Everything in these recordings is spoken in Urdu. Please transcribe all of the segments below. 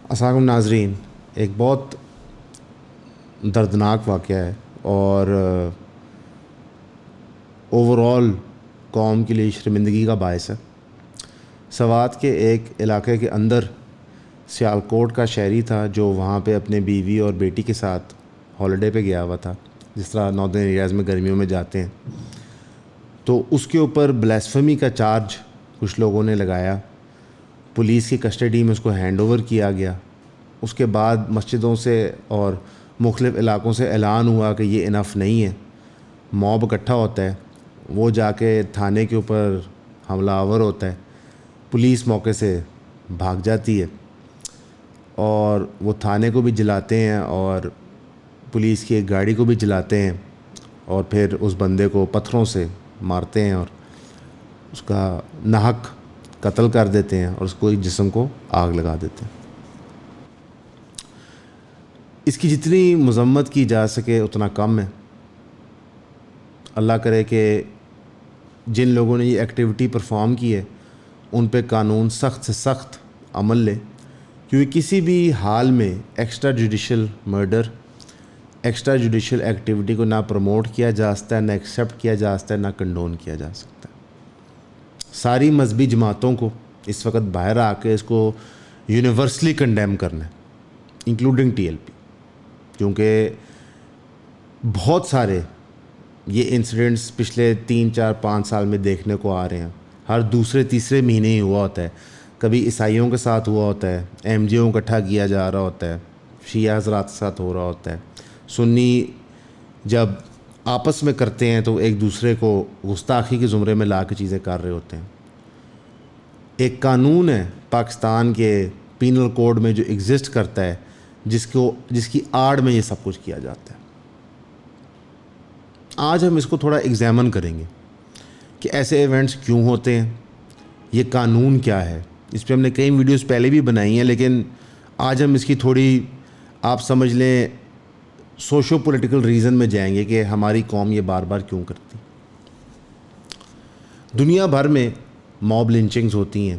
السلام علیکم ناظرین، ایک بہت دردناک واقعہ ہے اور اوور آل قوم کے لیے شرمندگی کا باعث ہے۔ سوات کے ایک علاقے کے اندر سیالکوٹ کا شہری تھا جو وہاں پہ اپنے بیوی اور بیٹی کے ساتھ ہالیڈے پہ گیا ہوا تھا، جس طرح ناردرن ایریاز میں گرمیوں میں جاتے ہیں۔ تو اس کے اوپر بلیسفمی کا چارج کچھ لوگوں نے لگایا، پولیس کی کسٹڈی میں اس کو ہینڈ اوور کیا گیا۔ اس کے بعد مسجدوں سے اور مختلف علاقوں سے اعلان ہوا کہ یہ انف نہیں ہے، موب اکٹھا ہوتا ہے، وہ جا کے تھانے کے اوپر حملہ آور ہوتا ہے، پولیس موقع سے بھاگ جاتی ہے اور وہ تھانے کو بھی جلاتے ہیں اور پولیس کی ایک گاڑی کو بھی جلاتے ہیں اور پھر اس بندے کو پتھروں سے مارتے ہیں اور اس کا ناحق قتل کر دیتے ہیں اور اس کو جسم کو آگ لگا دیتے ہیں۔ اس کی جتنی مذمت کی جا سکے اتنا کم ہے۔ اللہ کرے کہ جن لوگوں نے یہ ایکٹیویٹی پرفارم کی ہے ان پہ قانون سخت سے سخت عمل لے، کیونکہ کسی بھی حال میں extra judicial murder, extra judicial activity کو نہ پروموٹ کیا جا سکتا ہے، نہ ایکسیپٹ کیا جا سکتا ہے، نہ کنڈون کیا جا سکتا ہے۔ ساری مذہبی جماعتوں کو اس وقت باہر آ کے اس کو یونیورسلی کنڈیم کرنا ہے، انکلوڈنگ ٹی ایل پی، کیونکہ بہت سارے یہ انسیڈنٹس پچھلے 3 4 5 سال میں دیکھنے کو آ رہے ہیں۔ ہر دوسرے تیسرے مہینے ہی ہوا ہوتا ہے، کبھی عیسائیوں کے ساتھ ہوا ہوتا ہے، ایم جی او اکٹھا کیا جا رہا ہوتا ہے، شیعہ حضرات کے ساتھ ہو رہا ہوتا ہے، سنی جب آپس میں کرتے ہیں تو ایک دوسرے کو گستاخی کے زمرے میں لا کے چیزیں کر رہے ہوتے ہیں۔ ایک قانون ہے پاکستان کے پینل کوڈ میں جو ایگزسٹ کرتا ہے، جس کی آڑ میں یہ سب کچھ کیا جاتا ہے۔ آج ہم اس کو تھوڑا ایگزامن کریں گے کہ ایسے ایونٹس کیوں ہوتے ہیں، یہ قانون کیا ہے۔ اس پہ ہم نے کئی ویڈیوز پہلے بھی بنائی ہیں، لیکن آج ہم اس کی تھوڑی آپ سمجھ لیں سوشو پولیٹیکل ریزن میں جائیں گے کہ ہماری قوم یہ بار بار کیوں کرتی۔ دنیا بھر میں موب لنچنگز ہوتی ہیں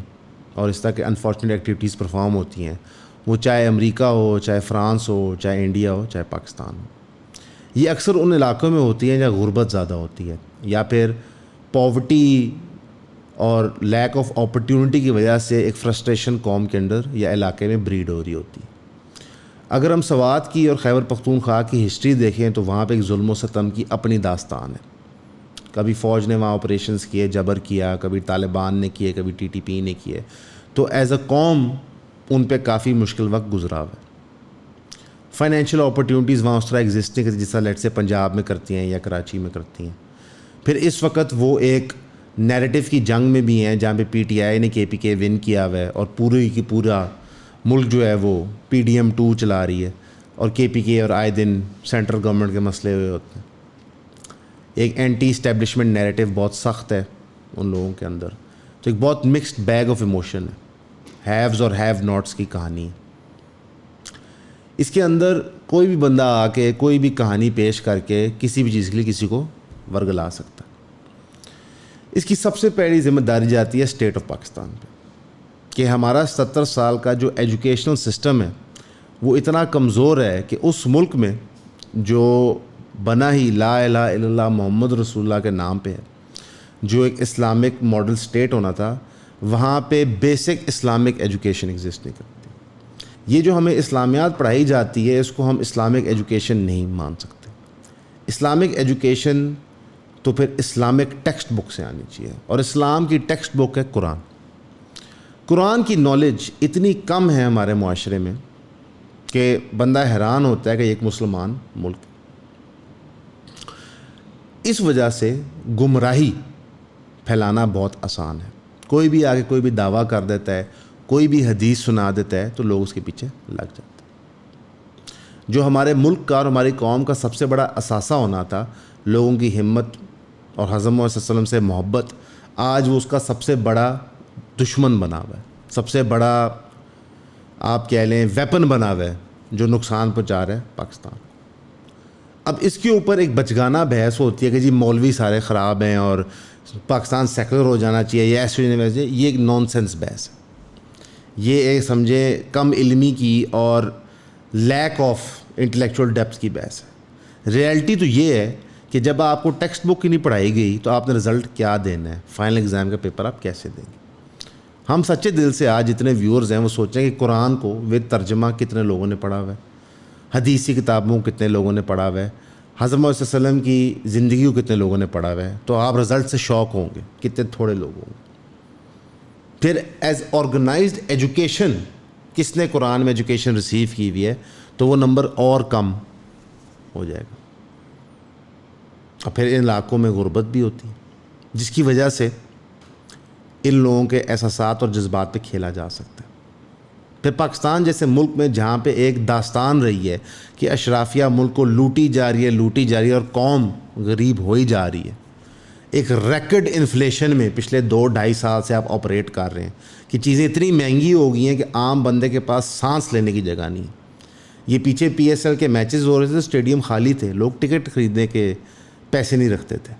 اور اس طرح کے انفارچونیٹ ایکٹیویٹیز پرفارم ہوتی ہیں، وہ چاہے امریکہ ہو، چاہے فرانس ہو، چاہے انڈیا ہو، چاہے پاکستان ہو۔ یہ اکثر ان علاقوں میں ہوتی ہیں جہاں غربت زیادہ ہوتی ہے یا پھر پاورٹی اور لیک آف اپرچونٹی کی وجہ سے ایک فرسٹریشن قوم کے اندر یا علاقے میں بریڈ ہو رہی ہوتی ہے۔ اگر ہم سوات کی اور خیبر پختونخوا کی ہسٹری دیکھیں تو وہاں پہ ایک ظلم و ستم کی اپنی داستان ہے۔ کبھی فوج نے وہاں آپریشنز کیے، جبر کیا، کبھی طالبان نے کیے، کبھی ٹی ٹی پی نے کیے، تو ایز اے قوم ان پہ کافی مشکل وقت گزرا ہوا ہے۔ فائنینشیل اپرچونٹیز وہاں اس طرح ایگزسٹ نہیں کرتی جس طرح لیٹ سے پنجاب میں کرتی ہیں یا کراچی میں کرتی ہیں۔ پھر اس وقت وہ ایک نیریٹو کی جنگ میں بھی ہیں جہاں پہ پی ٹی آئی نے کے پی کے ون کیا ہوا ہے اور پوری کی پورا ملک جو ہے وہ پی ڈی ایم 2 چلا رہی ہے اور کے پی کے اور آئے دن سینٹرل گورنمنٹ کے مسئلے ہوئے ہوتے ہیں۔ ایک اینٹی اسٹیبلشمنٹ نیریٹو بہت سخت ہے ان لوگوں کے اندر، تو ایک بہت مکسڈ بیگ آف ایموشن ہے، ہیوز اور ہیو ناٹس کی کہانی ہے۔ اس کے اندر کوئی بھی بندہ آ کے کوئی بھی کہانی پیش کر کے کسی بھی چیز کے لیے کسی کو ورگلا سکتا ہے۔ اس کی سب سے پہلی ذمہ داری جاتی ہے اسٹیٹ آف پاکستان پہ کہ ہمارا 70 سال کا جو ایجوکیشنل سسٹم ہے وہ اتنا کمزور ہے کہ اس ملک میں جو بنا ہی لا الہ الا اللہ محمد رسول اللہ کے نام پہ ہے، جو ایک اسلامک ماڈل اسٹیٹ ہونا تھا، وہاں پہ بیسک اسلامک ایجوکیشن ایگزسٹ نہیں کرتی۔ یہ جو ہمیں اسلامیات پڑھائی جاتی ہے اس کو ہم اسلامک ایجوکیشن نہیں مان سکتے۔ اسلامک ایجوکیشن تو پھر اسلامک ٹیکسٹ بک سے آنی چاہیے، اور اسلام کی ٹیکسٹ بک ہے قرآن۔ قرآن کی نالج اتنی کم ہے ہمارے معاشرے میں کہ بندہ حیران ہوتا ہے کہ ایک مسلمان ملک۔ اس وجہ سے گمراہی پھیلانا بہت آسان ہے۔ کوئی بھی آگے کوئی بھی دعویٰ کر دیتا ہے، کوئی بھی حدیث سنا دیتا ہے تو لوگ اس کے پیچھے لگ جاتے ہیں۔ جو ہمارے ملک کا اور ہماری قوم کا سب سے بڑا اثاثہ ہونا تھا، لوگوں کی ہمت اور حضرت محمد صلی اللہ علیہ وسلم سے محبت، آج وہ اس کا سب سے بڑا دشمن بنا ہوا ہے، سب سے بڑا آپ کہہ لیں ویپن بنا ہوا ہے جو نقصان پہنچا رہا ہے پاکستان۔ اب اس کے اوپر ایک بچگانہ بحث ہوتی ہے کہ جی مولوی سارے خراب ہیں اور پاکستان سیکولر ہو جانا چاہیے یا ایسے ہونے ویسے، یہ ایک نان سینس بحث ہے۔ یہ ایک سمجھیں کم علمی کی اور لیک آف انٹلیکچوئل ڈیپتھ کی بحث ہے. ریئلٹی تو یہ ہے کہ جب آپ کو ٹیکسٹ بک کی نہیں پڑھائی گئی تو آپ نے رزلٹ کیا دینا ہے, فائنل ایگزام کا پیپر آپ کیسے دیں گے. ہم سچے دل سے آج جتنے ویورز ہیں وہ سوچیں کہ قرآن کو ود ترجمہ کتنے لوگوں نے پڑھا ہوا ہے, حدیثی کتابوں کو کتنے لوگوں نے پڑھا ہوا ہے, حضرت محمد صلی اللہ علیہ وسلم کی زندگی کو کتنے لوگوں نے پڑھا ہوا ہے, تو آپ رزلٹ سے شوق ہوں گے, کتنے تھوڑے لوگ ہوں گے. پھر ایز آرگنائزڈ ایجوکیشن کس نے قرآن میں ایجوکیشن ریسیو کی ہوئی ہے, تو وہ نمبر اور کم ہو جائے گا. اور پھر ان علاقوں میں غربت بھی ہوتی ہے جس کی وجہ سے ان لوگوں کے احساسات اور جذبات پہ کھیلا جا سکتا ہے. پھر پاکستان جیسے ملک میں جہاں پہ ایک داستان رہی ہے کہ اشرافیہ ملک کو لوٹی جا رہی ہے اور قوم غریب ہوئی جا رہی ہے, ایک ریکڈ انفلیشن میں پچھلے 2-2.5 سال سے آپ آپریٹ کر رہے ہیں کہ چیزیں اتنی مہنگی ہو گئی ہیں کہ عام بندے کے پاس سانس لینے کی جگہ نہیں. یہ پیچھے PSL کے میچز ہو رہے تھے, اسٹیڈیم خالی تھے, لوگ ٹکٹ خریدنے کے پیسے نہیں رکھتے تھے.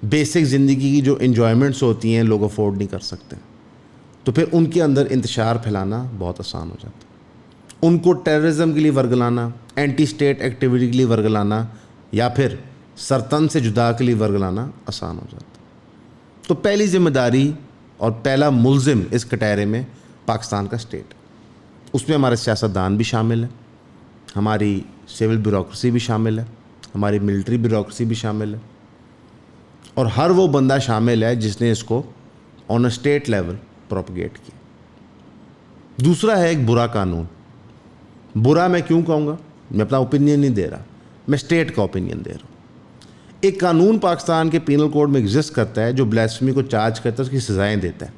بیسک زندگی کی جو انجوائمنٹس ہوتی ہیں لوگ افورڈ نہیں کر سکتے, تو پھر ان کے اندر انتشار پھیلانا بہت آسان ہو جاتا ہے. ان کو ٹیررزم کے لیے ورگلانا, اینٹی اسٹیٹ ایکٹیویٹی کے لیے ورگلانا, یا پھر سرطن سے جدا کے لیے ورگلانا آسان ہو جاتا ہے. تو پہلی ذمہ داری اور پہلا ملزم اس کٹہرے میں پاکستان کا اسٹیٹ. اس میں ہمارے سیاستدان بھی شامل ہیں, ہماری سول بیوروکریسی بھی شامل ہے, ہماری ملٹری بیوروکریسی بھی شامل ہے, اور ہر وہ بندہ شامل ہے جس نے اس کو آن اے اسٹیٹ لیول پروپیگیٹ کیا. دوسرا ہے ایک برا قانون. برا میں کیوں کہوں گا, میں اپنا اوپینین نہیں دے رہا, میں اسٹیٹ کا اوپینین دے رہا ہوں. ایک قانون پاکستان کے پینل کوڈ میں ایگزسٹ کرتا ہے جو بلیسفیمی کو چارج کرتا ہے, اس کی سزائیں دیتا ہے.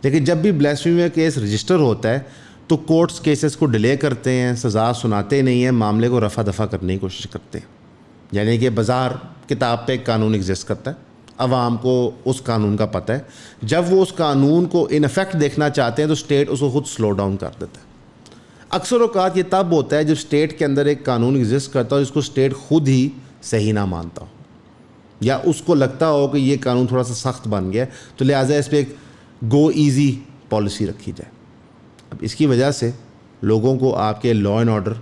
لیکن جب بھی بلیسفیمی کا کیس رجسٹر ہوتا ہے تو کورٹس کیسز کو ڈیلے کرتے ہیں, سزا سناتے نہیں ہیں, معاملے کو رفع دفع کرنے کی کوشش کرتے ہیں. یعنی کہ بازار کتاب پہ ایک قانون ایگزسٹ کرتا ہے, عوام کو اس قانون کا پتہ ہے, جب وہ اس قانون کو ان افیکٹ دیکھنا چاہتے ہیں تو اسٹیٹ اس کو خود سلو ڈاؤن کر دیتا ہے. اکثر اوقات یہ تب ہوتا ہے جب اسٹیٹ کے اندر ایک قانون ایگزسٹ کرتا ہو جس کو اسٹیٹ خود ہی صحیح نہ مانتا ہو, یا اس کو لگتا ہو کہ یہ قانون تھوڑا سا سخت بن گیا تو لہٰذا اس پہ ایک گو ایزی پالیسی رکھی جائے. اب اس کی وجہ سے لوگوں کو آپ کے لا اینڈ آرڈر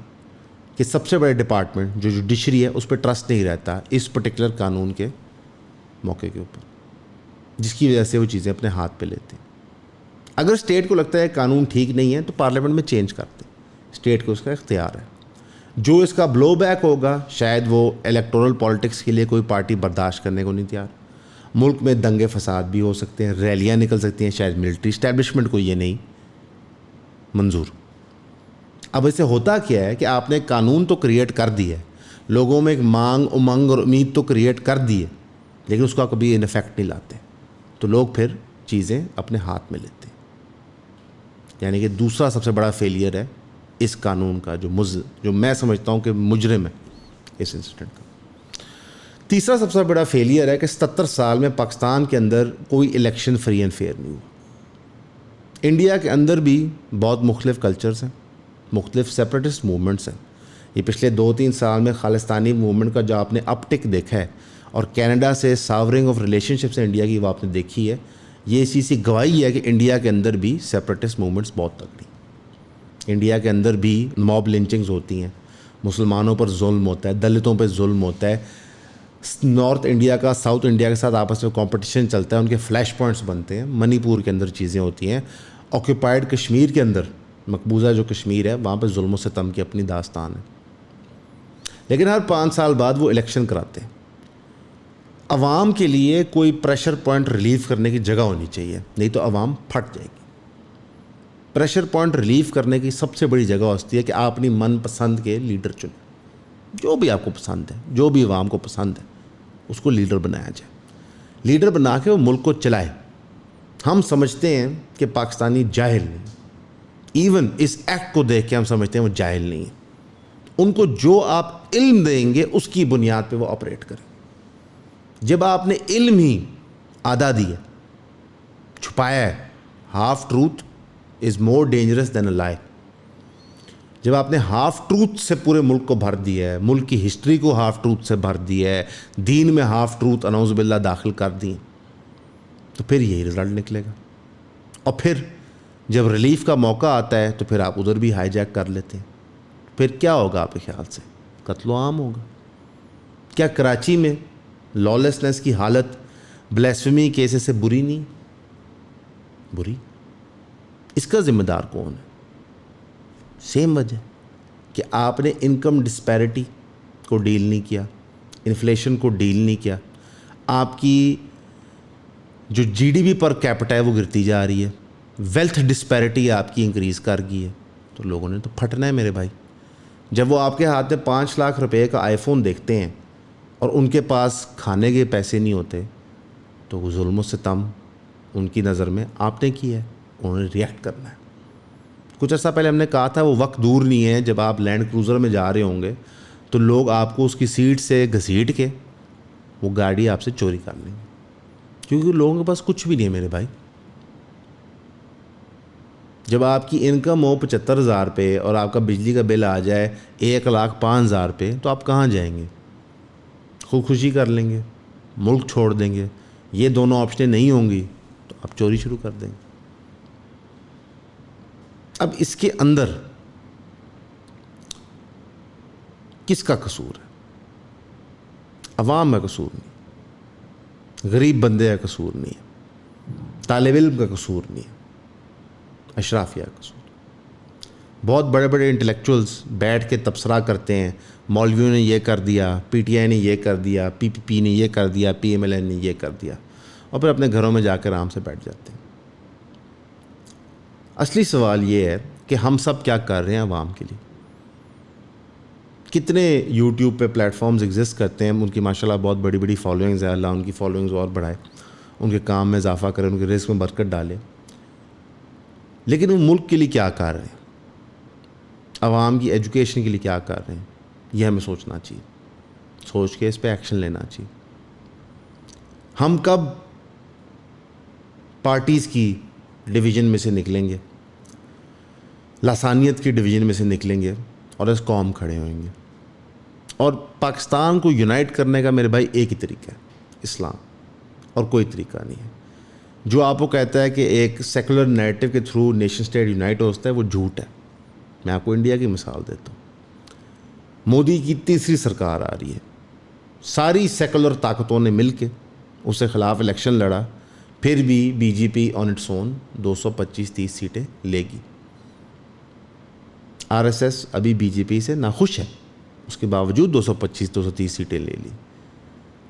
کے سب سے بڑے ڈپارٹمنٹ جو جوڈیشری ہے اس پہ ٹرسٹ نہیں رہتا اس پرٹیکولر قانون کے موقع کے اوپر, جس کی وجہ سے وہ چیزیں اپنے ہاتھ پہ لیتے ہیں. اگر اسٹیٹ کو لگتا ہے قانون ٹھیک نہیں ہے تو پارلیمنٹ میں چینج کرتے ہیں, اسٹیٹ کو اس کا اختیار ہے. جو اس کا بلو بیک ہوگا شاید وہ الیکٹورل پالیٹکس کے لیے کوئی پارٹی برداشت کرنے کو نہیں تیار. ملک میں دنگے فساد بھی ہو سکتے ہیں, ریلیاں نکل سکتی ہیں, شاید ملٹری اسٹیبلشمنٹ کو یہ نہیں منظور. اب اسے ہوتا کیا ہے کہ آپ نے قانون تو کریٹ کر دی ہے, لوگوں میں ایک مانگ امنگ اور امید تو کریٹ کر دی ہے, لیکن اس کا کبھی ان افیکٹ نہیں لاتے, تو لوگ پھر چیزیں اپنے ہاتھ میں لیتے ہیں. یعنی کہ دوسرا سب سے بڑا فیلئر ہے اس قانون کا, جو میں سمجھتا ہوں کہ مجرم ہے اس انسیڈنٹ کا. تیسرا سب سے بڑا فیلئر ہے کہ 77 سال میں پاکستان کے اندر کوئی الیکشن فری اینڈ فیئر نہیں ہوا. انڈیا کے اندر بھی بہت مختلف کلچرز ہیں, مختلف سیپریٹسٹ موومنٹس ہیں. یہ پچھلے 2-3 سال میں خالستانی موومنٹ کا جو آپ نے اپ ٹک دیکھا ہے, اور کینیڈا سے ساورنگ آف ریلیشن شپس انڈیا کی وہ آپ نے دیکھی ہے, یہ اسی سی گواہی ہے کہ انڈیا کے اندر بھی سیپریٹسٹ موومنٹس بہت تگڑی. انڈیا کے اندر بھی موب لنچنگز ہوتی ہیں, مسلمانوں پر ظلم ہوتا ہے, دلتوں پہ ظلم ہوتا ہے, نارتھ انڈیا کا ساؤتھ انڈیا کے ساتھ آپس میں کمپٹیشن چلتا ہے, ان کے فلیش پوائنٹس بنتے ہیں. منی پور کے اندر چیزیں ہوتی ہیں, آکوپائڈ کشمیر کے اندر مقبوضہ جو کشمیر ہے وہاں پہ ظلم و ستم کی اپنی داستان ہے. لیکن ہر 5 سال بعد وہ الیکشن کراتے ہیں. عوام کے لیے کوئی پریشر پوائنٹ ریلیف کرنے کی جگہ ہونی چاہیے, نہیں تو عوام پھٹ جائے گی. پریشر پوائنٹ ریلیف کرنے کی سب سے بڑی جگہ ہوتی ہے کہ آپ اپنی من پسند کے لیڈر چنیں, جو بھی آپ کو پسند ہے, جو بھی عوام کو پسند ہے اس کو لیڈر بنایا جائے. لیڈر بنا کے وہ ملک کو چلائے. ہم سمجھتے ہیں کہ پاکستانی جاہل نہیں, ایون اس ایکٹ کو دیکھ کے ہم سمجھتے ہیں وہ جاہل نہیں ہیں. ان کو جو آپ علم دیں گے اس کی بنیاد پہ وہ آپریٹ کریں. جب آپ نے علم ہی آدھا دیا, چھپایا ہے, half truth is more dangerous than a lie. جب آپ نے ہاف ٹروتھ سے پورے ملک کو بھر دیا ہے, ملک کی ہسٹری کو ہاف ٹروتھ سے بھر دیا ہے, دین میں ہاف ٹروتھ انعوذ باللہ داخل کر دی, تو پھر یہی رزلٹ نکلے گا. اور پھر جب ریلیف کا موقع آتا ہے تو پھر آپ ادھر بھی ہائی جیک کر لیتے ہیں. پھر کیا ہوگا آپ کے خیال سے؟ قتل و عام ہوگا. کیا کراچی میں لالیسنس کی حالت بلیسفیمی کیسز سے بری نہیں؟ بری. اس کا ذمہ دار کون ہے؟ سیم وجہ کہ آپ نے انکم ڈسپیرٹی کو ڈیل نہیں کیا, انفلیشن کو ڈیل نہیں کیا, آپ کی جو G D P per capita ہے وہ گرتی جا رہی ہے, ویلتھ ڈسپیرٹی آپ کی انکریز کر گئی ہے. تو لوگوں نے تو پھٹنا ہے میرے بھائی. جب وہ آپ کے ہاتھ میں 5 لاکھ روپے کا آئی فون دیکھتے ہیں اور ان کے پاس کھانے کے پیسے نہیں ہوتے, تو وہ ظلم و ستم ان کی نظر میں آپ نے کیا ہے, انہوں نے ریئیکٹ کرنا ہے. کچھ عرصہ پہلے ہم نے کہا تھا وہ وقت دور نہیں ہے جب آپ لینڈ کروزر میں جا رہے ہوں گے تو لوگ آپ کو اس کی سیٹ سے گھسیٹ کے وہ گاڑی آپ سے چوری کر لیں گے, کیونکہ لوگوں کے پاس کچھ بھی نہیں ہے میرے بھائی. جب آپ کی انکم ہو 75,000 پہ اور آپ کا بجلی کا بل آ جائے 1,05,000 پہ, تو آپ کہاں جائیں گے؟ خودکشی کر لیں گے, ملک چھوڑ دیں گے. یہ دونوں آپشنیں نہیں ہوں گی تو آپ چوری شروع کر دیں گے. اب اس کے اندر کس کا قصور ہے؟ عوام کا قصور نہیں, غریب بندے کا قصور نہیں ہے, طالب علم کا قصور نہیں ہے, اشرافیہ کا قصور. بہت بڑے بڑے انٹلیکچوئلز بیٹھ کے تبصرہ کرتے ہیں, مولویوں نے یہ کر دیا, پی ٹی آئی نے یہ کر دیا, پی پی پی نے یہ کر دیا, پی ایم ایل این نے یہ کر دیا, اور پھر اپنے گھروں میں جا کے آرام سے بیٹھ جاتے ہیں. اصلی سوال یہ ہے کہ ہم سب کیا کر رہے ہیں عوام کے لیے. کتنے یوٹیوب پہ پلیٹ فارمز ایگزسٹ کرتے ہیں, ان کی ماشاءاللہ بہت بڑی بڑی فالوئنگز ہے, اللہ ان کی فالوئنگز اور بڑھائے, ان کے کام میں اضافہ کرے, ان کے رزق میں برکت ڈالے. لیکن وہ ملک کے لیے کیا کر رہے ہیں, عوام کی ایجوکیشن کے لیے کیا کر رہے ہیں, یہ ہمیں سوچنا چاہیے, سوچ کے اس پہ ایکشن لینا چاہیے. ہم کب پارٹیز کی ڈویژن میں سے نکلیں گے, لسانیت کی ڈویژن میں سے نکلیں گے اور اس قوم کھڑے ہوئیں گے. اور پاکستان کو یونائٹ کرنے کا میرے بھائی ایک ہی طریقہ ہے, اسلام, اور کوئی طریقہ نہیں ہے. جو آپ کو کہتا ہے کہ ایک سیکولر نیریٹو کے تھرو نیشن اسٹیٹ یونائٹ ہوتا ہے, وہ جھوٹ ہے. میں آپ کو انڈیا کی مثال دیتا ہوں. مودی کی تیسری سرکار آ رہی ہے, ساری سیکولر طاقتوں نے مل کے اس کے خلاف الیکشن لڑا, پھر بھی B J P on its own 225-30 سیٹیں لے گی. آر ایس ایس ابھی بی جے پی سے ناخوش ہے, اس کے باوجود 225-230 سیٹیں لے لی.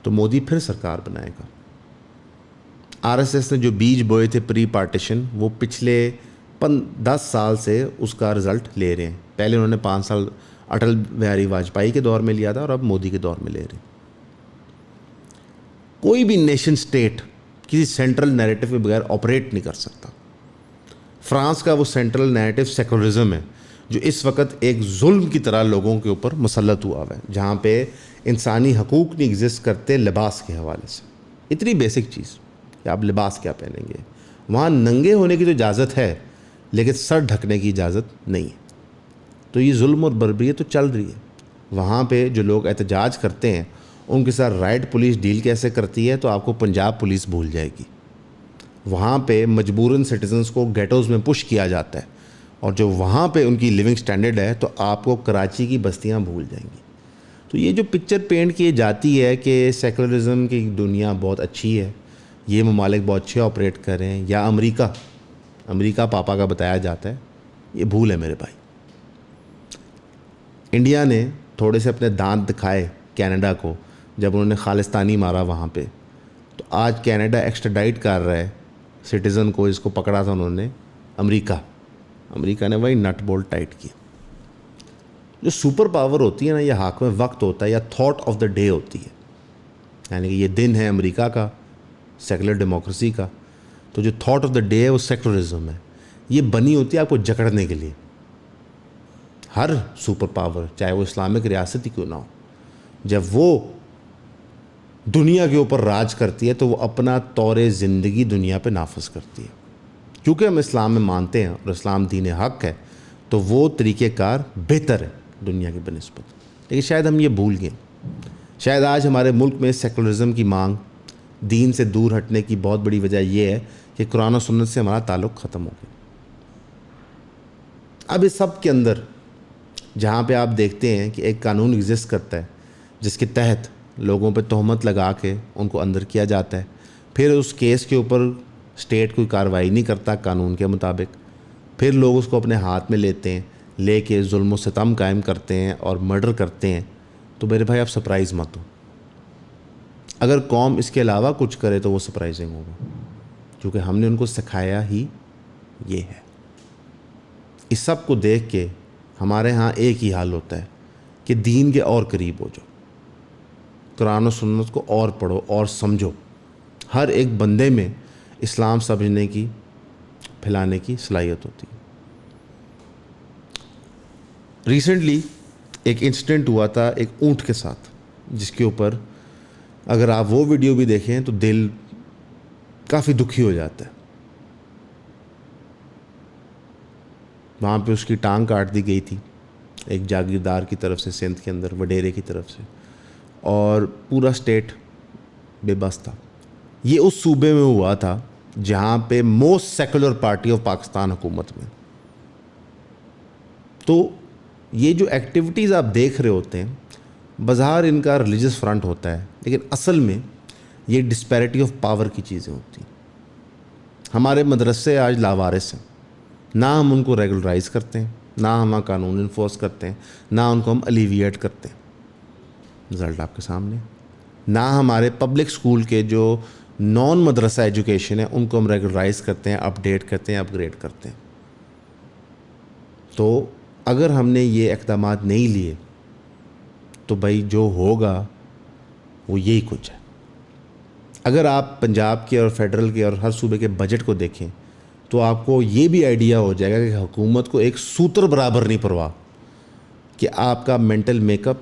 تو مودی پھر سرکار بنائے گا. آر ایس ایس نے جو بیج بوئے تھے پری پارٹیشن, وہ پچھلے 10 سال سے اس کا رزلٹ لے رہے ہیں. پہلے انہوں نے 5 سال اٹل بہاری واجپئی کے دور میں لیا تھا, اور اب مودی کے دور میں لے رہے ہیں. کوئی بھی نیشن اسٹیٹ کسی سینٹرل نیریٹو کے بغیر آپریٹ نہیں کر سکتا. فرانس کا وہ سینٹرل نیریٹو سیکولرزم ہے, جو اس وقت ایک ظلم کی طرح لوگوں کے اوپر مسلط ہوا ہے, جہاں پہ انسانی حقوق نہیں ایگزسٹ کرتے لباس کے حوالے سے. اتنی بیسک چیز کہ آپ لباس کیا پہنیں گے. وہاں ننگے ہونے کی تو اجازت ہے, لیکن سر ڈھکنے کی اجازت نہیں ہے. تو یہ ظلم اور بربریت تو چل رہی ہے. وہاں پہ جو لوگ احتجاج کرتے ہیں ان کے ساتھ رائٹ پولیس ڈیل کیسے کرتی ہے, تو آپ کو پنجاب پولیس بھول جائے گی. وہاں پہ مجبوراً سٹیزنز کو گیٹوز میں پش کیا جاتا ہے, اور جو وہاں پہ ان کی لیونگ سٹینڈرڈ ہے تو آپ کو کراچی کی بستیاں بھول جائیں گی. تو یہ جو پکچر پینٹ کی جاتی ہے کہ سیکولرزم کی دنیا بہت اچھی ہے, یہ ممالک بہت اچھے آپریٹ کر رہے ہیں, یا امریکہ پاپا کا بتایا جاتا ہے, یہ بھول ہے میرے بھائی. انڈیا نے تھوڑے سے اپنے دانت دکھائے کینیڈا کو جب انہوں نے خالصتانی مارا وہاں پہ, تو آج کینیڈا ایکسٹراڈائٹ کر رہا ہے سٹیزن کو, اس کو پکڑا تھا انہوں نے امریکہ نے وہی نٹ بولٹ ٹائٹ کیا. جو سپر پاور ہوتی ہے نا, یہ حاکم وقت ہوتا ہے یا تھاٹ آف دا ڈے ہوتی ہے, یعنی کہ یہ دن ہے امریکہ کا, سیکولر ڈیموکریسی کا. تو جو تھاٹ آف دا ڈے ہے وہ سیکولرزم ہے. یہ بنی ہوتی ہے آپ کو جکڑنے کے لیے. ہر سپر پاور چاہے وہ اسلامک ریاست ہی کیوں نہ ہو, جب وہ دنیا کے اوپر راج کرتی ہے تو وہ اپنا طور زندگی دنیا پہ نافذ کرتی ہے. کیونکہ ہم اسلام میں مانتے ہیں اور اسلام دین حق ہے, تو وہ طریقہ کار بہتر ہے دنیا کی بنسبت. لیکن شاید ہم یہ بھول گئے. شاید آج ہمارے ملک میں سیکولرزم کی مانگ, دین سے دور ہٹنے کی بہت بڑی وجہ یہ ہے کہ قرآن و سنت سے ہمارا تعلق ختم ہو گیا. اب اس سب کے اندر جہاں پہ آپ دیکھتے ہیں کہ ایک قانون ایگزسٹ کرتا ہے جس کے تحت لوگوں پہ تہمت لگا کے ان کو اندر کیا جاتا ہے، پھر اس کیس کے اوپر اسٹیٹ کوئی کارروائی نہیں کرتا قانون کے مطابق، پھر لوگ اس کو اپنے ہاتھ میں لیتے ہیں، لے کے ظلم و ستم قائم کرتے ہیں اور مرڈر کرتے ہیں، تو میرے بھائی آپ سرپرائز مت ہو۔ اگر قوم اس کے علاوہ کچھ کرے تو وہ سرپرائزنگ ہوگا، کیونکہ ہم نے ان کو سکھایا ہی یہ ہے۔ اس سب کو دیکھ کے ہمارے ہاں ایک ہی حال ہوتا ہے کہ دین کے اور قریب ہو جاؤ، قرآن و سنت کو اور پڑھو اور سمجھو۔ ہر ایک بندے میں اسلام سمجھنے کی، پھیلانے کی صلاحیت ہوتی ہے۔ ریسنٹلی ایک انسیڈنٹ ہوا تھا ایک اونٹ کے ساتھ، جس کے اوپر اگر آپ وہ ویڈیو بھی دیکھیں تو دل کافی دکھی ہو جاتا ہے۔ وہاں پہ اس کی ٹانگ کاٹ دی گئی تھی ایک جاگیردار کی طرف سے، سندھ کے اندر وڈیرے کی طرف سے، اور پورا اسٹیٹ بے بس تھا۔ یہ اس صوبے میں ہوا تھا جہاں پہ most secular party of Pakistan حکومت میں۔ تو یہ جو ایکٹیویٹیز آپ دیکھ رہے ہوتے ہیں، بظاہر ان کا ریلیجس فرنٹ ہوتا ہے، لیکن اصل میں یہ ڈسپیرٹی آف پاور کی چیزیں ہوتی ہیں۔ ہمارے مدرسے آج لاوارث ہیں، نہ ہم ان کو ریگولرائز کرتے ہیں، نہ ہم قانون انفورس کرتے ہیں، نہ ان کو ہم الیویٹ کرتے ہیں۔ رزلٹ آپ کے سامنے۔ نہ ہمارے پبلک اسکول کے جو نان مدرسہ ایجوکیشن ہے ان کو ہم ریگولرائز کرتے ہیں، اپڈیٹ کرتے ہیں، اپ گریڈ کرتے ہیں۔ تو اگر ہم نے یہ اقدامات نہیں لیے تو بھائی جو ہوگا وہ یہی کچھ ہے۔ اگر آپ پنجاب کے اور فیڈرل کے اور ہر صوبے کے بجٹ کو دیکھیں تو آپ کو یہ بھی آئیڈیا ہو جائے گا کہ حکومت کو ایک سوتر برابر نہیں پرواہ کہ آپ کا مینٹل میک اپ،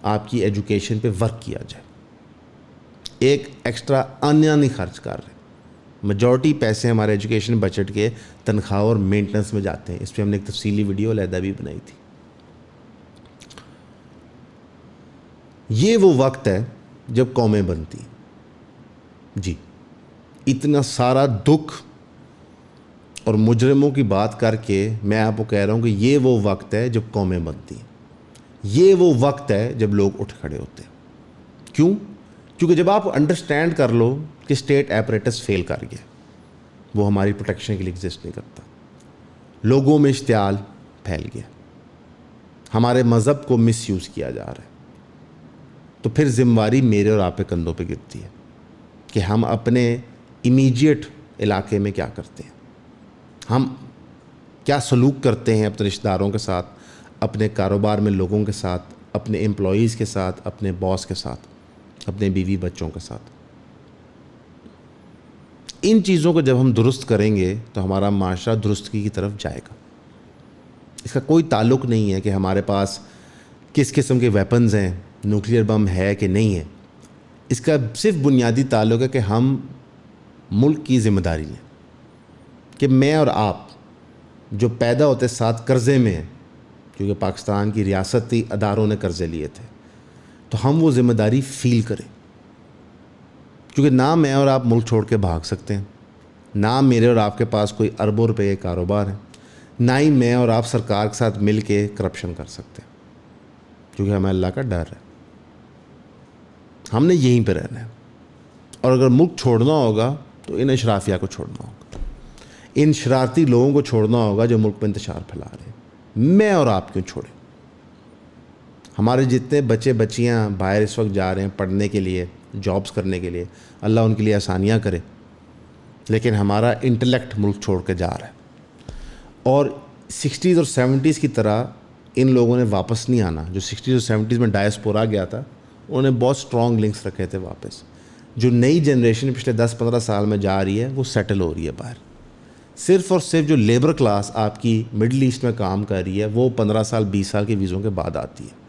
آپ کی ایجوکیشن پہ ورک کیا جائے۔ ایک ایکسٹرا آنیا نہیں خرچ کر رہے۔ میجورٹی پیسے ہمارے ایجوکیشن بجٹ کے تنخواہ اور مینٹننس میں جاتے ہیں۔ اس پہ ہم نے ایک تفصیلی ویڈیو علیحدہ بھی بنائی تھی۔ یہ وہ وقت ہے جب قومیں بنتی ہیں۔ جی، اتنا سارا دکھ اور مجرموں کی بات کر کے میں آپ کو کہہ رہا ہوں کہ یہ وہ وقت ہے جب قومیں بنتی ہیں۔ یہ وہ وقت ہے جب لوگ اٹھ کھڑے ہوتے ہیں۔ کیوں؟ کیونکہ جب آپ انڈرسٹینڈ کر لو کہ اسٹیٹ ایپریٹس فیل کر گیا، وہ ہماری پروٹیکشن کے لیے ایگزسٹ نہیں کرتا، لوگوں میں اشتعال پھیل گیا، ہمارے مذہب کو مس یوز کیا جا رہا ہے، تو پھر ذمہ داری میرے اور آپ کے کندھوں پہ گرتی ہے کہ ہم اپنے امیجیٹ علاقے میں کیا کرتے ہیں، ہم کیا سلوک کرتے ہیں اپنے رشتہ داروں کے ساتھ، اپنے کاروبار میں لوگوں کے ساتھ، اپنے امپلائیز کے ساتھ، اپنے باس کے ساتھ، اپنے بیوی بچوں کے ساتھ۔ ان چیزوں کو جب ہم درست کریں گے تو ہمارا معاشرہ درستگی کی طرف جائے گا۔ اس کا کوئی تعلق نہیں ہے کہ ہمارے پاس کس قسم کے ویپنز ہیں، نیوکلیئر بم ہے کہ نہیں ہے۔ اس کا صرف بنیادی تعلق ہے کہ ہم ملک کی ذمہ داری لیں، کہ میں اور آپ جو پیدا ہوتے ساتھ قرضے میں ہیں، کیونکہ پاکستان کی ریاستی اداروں نے قرضے لیے تھے، تو ہم وہ ذمہ داری فیل کریں۔ کیونکہ نہ میں اور آپ ملک چھوڑ کے بھاگ سکتے ہیں، نہ میرے اور آپ کے پاس کوئی اربوں روپے کے کاروبار ہے، نہ ہی میں اور آپ سرکار کے ساتھ مل کے کرپشن کر سکتے ہیں، کیونکہ ہمیں اللہ کا ڈر ہے۔ ہم نے یہیں پہ رہنا ہے، اور اگر ملک چھوڑنا ہوگا تو ان اشرافیہ کو چھوڑنا ہوگا، ان شرارتی لوگوں کو چھوڑنا ہوگا جو ملک پہ انتشار پھیلا رہے ہیں۔ میں اور آپ کیوں چھوڑیں؟ ہمارے جتنے بچے بچیاں باہر اس وقت جا رہے ہیں پڑھنے کے لیے، جابس کرنے کے لیے، اللہ ان کے لیے آسانیاں کرے، لیکن ہمارا انٹلیکٹ ملک چھوڑ کے جا رہا ہے۔ اور 60s اور 70s کی طرح ان لوگوں نے واپس نہیں آنا۔ جو 60s اور 70s میں ڈائسپورا گیا تھا، انہوں نے بہت سٹرونگ لنکس رکھے تھے واپس۔ جو نئی جنریشن پچھلے 10-15 سال میں جا رہی ہے وہ سیٹل ہو رہی ہے باہر۔ صرف اور صرف جو لیبر کلاس آپ کی مڈل ایسٹ میں کام کر رہی ہے وہ 15 سال 20 سال کے ویزوں کے بعد آتی ہے۔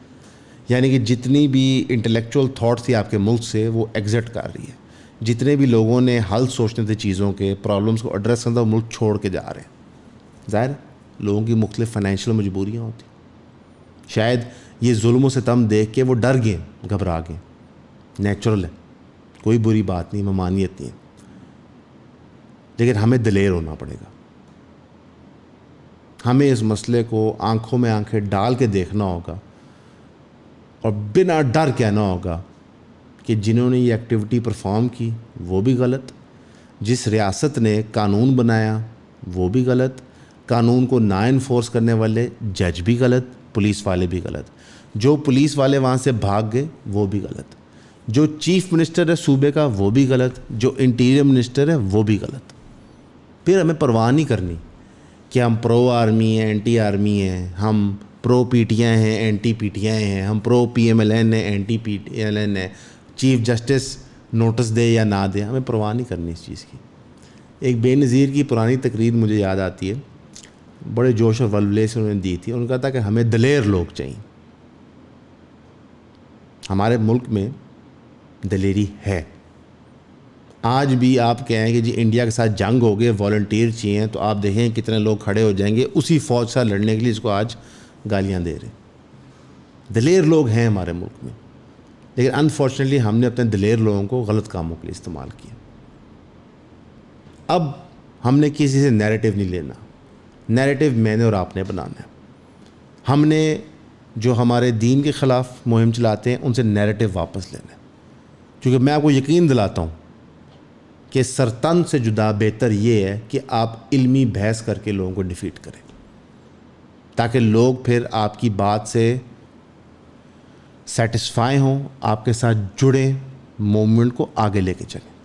یعنی کہ جتنی بھی انٹلیکچوئل تھاٹس تھی آپ کے ملک سے وہ ایگزٹ کر رہی ہے۔ جتنے بھی لوگوں نے حل سوچنے تھے چیزوں کے، پرابلمس کو ایڈریس کرنا، ملک چھوڑ کے جا رہے ہیں۔ ظاہر لوگوں کی مختلف فائنینشیل مجبوریاں ہوتی، شاید یہ ظلم و ستم دیکھ کے وہ ڈر گئے، گھبرا گئے، نیچرل ہے، کوئی بری بات نہیں، ممانعت نہیں ہے، لیکن ہمیں دلیر ہونا پڑے گا۔ ہمیں اس مسئلے کو آنکھوں میں آنکھیں ڈال کے دیکھنا ہوگا اور بنا ڈر کہنا ہوگا کہ جنہوں نے یہ ایکٹیویٹی پرفارم کی وہ بھی غلط، جس ریاست نے قانون بنایا وہ بھی غلط، قانون کو نا انفورس کرنے والے جج بھی غلط، پولیس والے بھی غلط، جو پولیس والے وہاں سے بھاگ گئے وہ بھی غلط، جو چیف منسٹر ہے صوبے کا وہ بھی غلط، جو انٹیریئر منسٹر ہے وہ بھی غلط۔ پھر ہمیں پرواہ نہیں کرنی کہ ہم پرو آرمی ہیں، اینٹی آرمی ہیں، ہم پرو پی ٹی آئی ہیں، اینٹی پی ٹی آئی ہیں، ہم پرو پی ایم ایل این ہیں، اینٹی پی ایل این ہیں، چیف جسٹس نوٹس دے یا نہ دے، ہمیں پرواہ نہیں کرنی اس چیز کی۔ ایک بے نظیر کی پرانی تقریر مجھے یاد آتی ہے، بڑے جوش اور ولولے سے انہوں نے دی تھی، انہوں نے کہا تھا کہ ہمیں دلیر لوگ چاہیے۔ ہمارے ملک میں دلیری ہے، آج بھی آپ کہیں کہ جی انڈیا کے ساتھ جنگ ہو گئے، والنٹیئر چاہیے، تو آپ دیکھیں کتنے لوگ کھڑے ہو جائیں گے اسی فوج سے لڑنے کے لیے جس کو آج گالیاں دے رہے ہیں۔ دلیر لوگ ہیں ہمارے ملک میں، لیکن انفارچونیٹلی ہم نے اپنے دلیر لوگوں کو غلط کاموں کے لیے استعمال کیا۔ اب ہم نے کسی سے نیریٹو نہیں لینا، نیریٹو میں نے اور آپ نے بنانا ہے۔ ہم نے جو ہمارے دین کے خلاف مہم چلاتے ہیں ان سے نیریٹو واپس لینا ہے، کیونکہ میں آپ کو یقین دلاتا ہوں کہ سرطن سے جدا بہتر یہ ہے کہ آپ علمی بحث کر کے لوگوں کو ڈیفیٹ کریں، تاکہ لوگ پھر آپ کی بات سے سیٹسفائی ہوں، آپ کے ساتھ جڑیں، موومنٹ کو آگے لے کے چلیں۔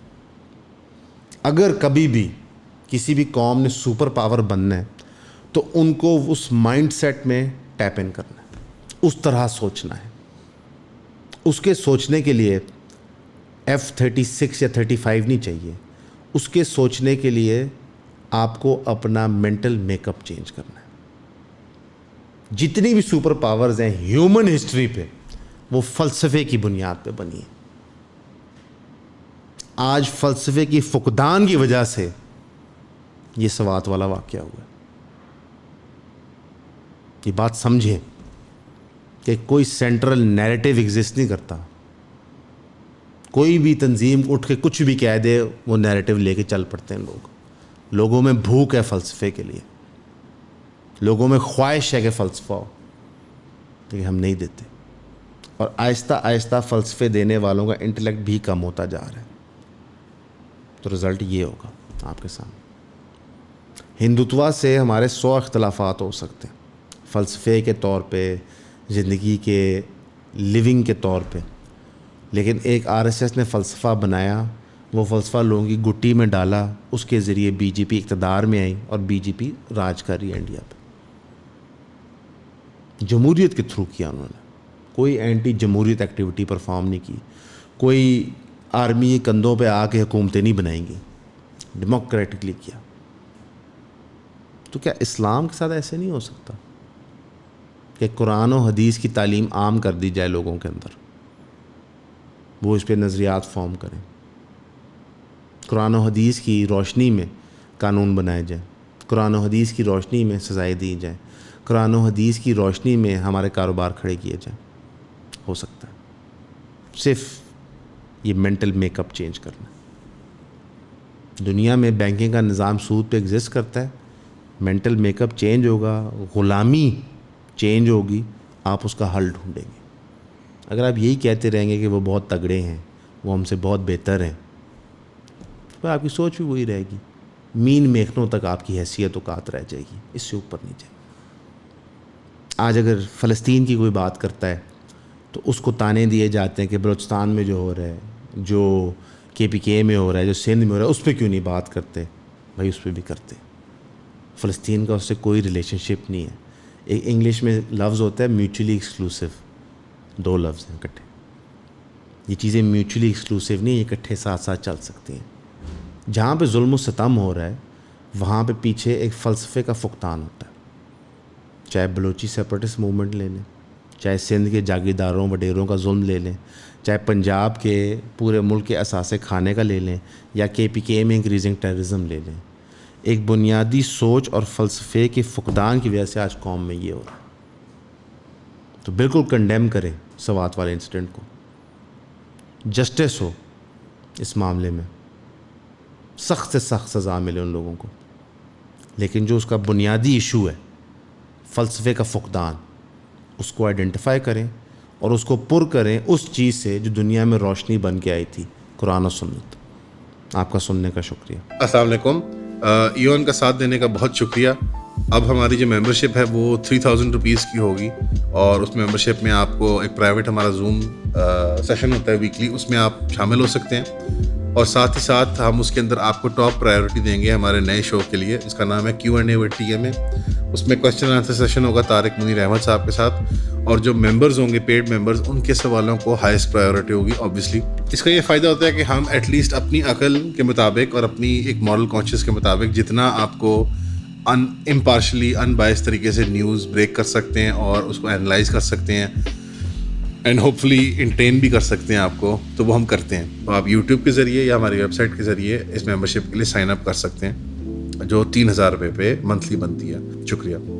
اگر کبھی بھی کسی بھی قوم نے سپر پاور بننا ہے تو ان کو اس مائنڈ سیٹ میں ٹیپ ان کرنا ہے، اس طرح سوچنا ہے۔ اس کے سوچنے کے لیے F-36 یا 35 نہیں چاہیے، اس کے سوچنے کے لیے آپ کو اپنا مینٹل میک اپ چینج کرنا ہے۔ جتنی بھی سپر پاورز ہیں ہیومن ہسٹری پہ، وہ فلسفے کی بنیاد پہ بنی ہے۔ آج فلسفے کی فقدان کی وجہ سے یہ سوات والا واقعہ ہوا ہے۔ یہ بات سمجھیں کہ کوئی سینٹرل نیریٹو ایگزسٹ نہیں کرتا، کوئی بھی تنظیم اٹھ کے کچھ بھی کہہ دے وہ نیریٹو لے کے چل پڑتے ہیں لوگ۔ لوگوں میں بھوک ہے فلسفے کے لیے، لوگوں میں خواہش ہے کہ فلسفہ ہو، لیکن ہم نہیں دیتے، اور آہستہ آہستہ فلسفے دینے والوں کا انٹلیکٹ بھی کم ہوتا جا رہا ہے۔ تو رزلٹ یہ ہوگا آپ کے سامنے۔ ہندوتوا سے ہمارے 100 اختلافات ہو سکتے ہیں، فلسفے کے طور پہ، زندگی کے لیونگ کے طور پہ، لیکن ایک RSS نے فلسفہ بنایا، وہ فلسفہ لوگوں کی گٹی میں ڈالا، اس کے ذریعے BJP اقتدار میں آئی اور BJP راج کر رہی ہے انڈیا پہ۔ جمہوریت کے تھرو کیا انہوں نے، کوئی اینٹی جمہوریت ایکٹیویٹی پرفارم نہیں کی، کوئی آرمی کندھوں پہ آ کے حکومتیں نہیں بنائیں گی، ڈیموکریٹکلی کیا۔ تو کیا اسلام کے ساتھ ایسے نہیں ہو سکتا کہ قرآن و حدیث کی تعلیم عام کر دی جائے لوگوں کے اندر، وہ اس پہ نظریات فارم کریں، قرآن و حدیث کی روشنی میں قانون بنائے جائیں، قرآن و حدیث کی روشنی میں سزائیں دی جائیں، قرآن و حدیث کی روشنی میں ہمارے کاروبار کھڑے کیے جائیں؟ ہو سکتا ہے، صرف یہ مینٹل میک اپ چینج کرنا۔ دنیا میں بینکنگ کا نظام سود پہ ایگزسٹ کرتا ہے، مینٹل میک اپ چینج ہوگا، غلامی چینج ہوگی، آپ اس کا حل ڈھونڈیں گے۔ اگر آپ یہی کہتے رہیں گے کہ وہ بہت تگڑے ہیں، وہ ہم سے بہت بہتر ہیں، تو آپ کی سوچ بھی وہی رہے گی، مین میخنوں تک آپ کی حیثیت اوقات رہ جائے گی، اس سے اوپر نہیں جائے گی۔ آج اگر فلسطین کی کوئی بات کرتا ہے تو اس کو تانے دیے جاتے ہیں کہ بلوچستان میں جو ہو رہا ہے، جو KPK میں ہو رہا ہے، جو سندھ میں ہو رہا ہے، اس پہ کیوں نہیں بات کرتے؟ بھائی اس پہ بھی کرتے۔ فلسطین کا اس سے کوئی ریلیشن شپ نہیں ہے۔ ایک انگلش میں لفظ ہوتا ہے میوچولی ایکسکلوسیو، 2 لفظ ہیں اکٹھے۔ یہ چیزیں میوچولی ایکسکلوسیو نہیں، یہ اکٹھے ساتھ ساتھ چل سکتی ہیں۔ جہاں پہ ظلم و ستم ہو رہا ہے وہاں پہ پیچھے ایک فلسفے کا فقدان ہوتا ہے، چاہے بلوچی سیپریٹسٹ موومنٹ لے لیں، چاہے سندھ کے جاگیرداروں وڈیروں کا ظلم لے لیں، چاہے پنجاب کے پورے ملک کے اثاثے کھانے کا لے لیں، یا KPK میں انکریزنگ ٹیررزم لے لیں۔ ایک بنیادی سوچ اور فلسفے کے فقدان کی وجہ سے آج قوم میں یہ ہو رہا ہے۔ تو بالکل کنڈیم کریں سوات والے انسیڈنٹ کو، جسٹس ہو اس معاملے میں، سخت سے سخت سزا ملے ان لوگوں کو، لیکن جو اس کا بنیادی ایشو ہے فلسفے کا فقدان، اس کو آئیڈینٹیفائی کریں اور اس کو پر کریں اس چیز سے جو دنیا میں روشنی بن کے آئی تھی، قرآن و سنت۔ آپ کا سننے کا شکریہ۔ السلام علیکم۔ ایون کا ساتھ دینے کا بہت شکریہ۔ اب ہماری جو ممبرشپ ہے وہ 3000 روپیز کی ہوگی، اور اس ممبرشپ میں آپ کو ایک پرائیویٹ ہمارا زوم سیشن ہوتا ہے ویکلی، اس میں آپ شامل ہو سکتے ہیں، اور ساتھ ہی ساتھ ہم اس کے اندر آپ کو ٹاپ پرائیورٹی دیں گے ہمارے نئے شو کے لیے، اس کا نام ہے Q&A with TMA۔ اس میں کویسچن آنسر سیشن ہوگا طارق منیر احمد صاحب کے ساتھ، اور جو ممبرز ہوں گے پیڈ ممبرز، ان کے سوالوں کو ہائیسٹ پرائیورٹی ہوگی اوبیسلی۔ اس کا یہ فائدہ ہوتا ہے کہ ہم ایٹ لیسٹ اپنی عقل کے مطابق اور اپنی ایک مارل کانشیس کے مطابق جتنا آپ کو امپارشلی ان بائس طریقے سے نیوز بریک کر سکتے ہیں اور اس کو اینالائز کر سکتے ہیں، اینڈ ہوپ فلی انٹرین بھی کر سکتے ہیں آپ کو، تو وہ ہم کرتے ہیں۔ تو آپ یوٹیوب کے ذریعے یا ہماری ویب سائٹ کے ذریعے اس ممبرشپ کے لیے سائن اپ کر سکتے ہیں، جو 3000 روپے پہ منتھلی بنتی ہے۔ شکریہ۔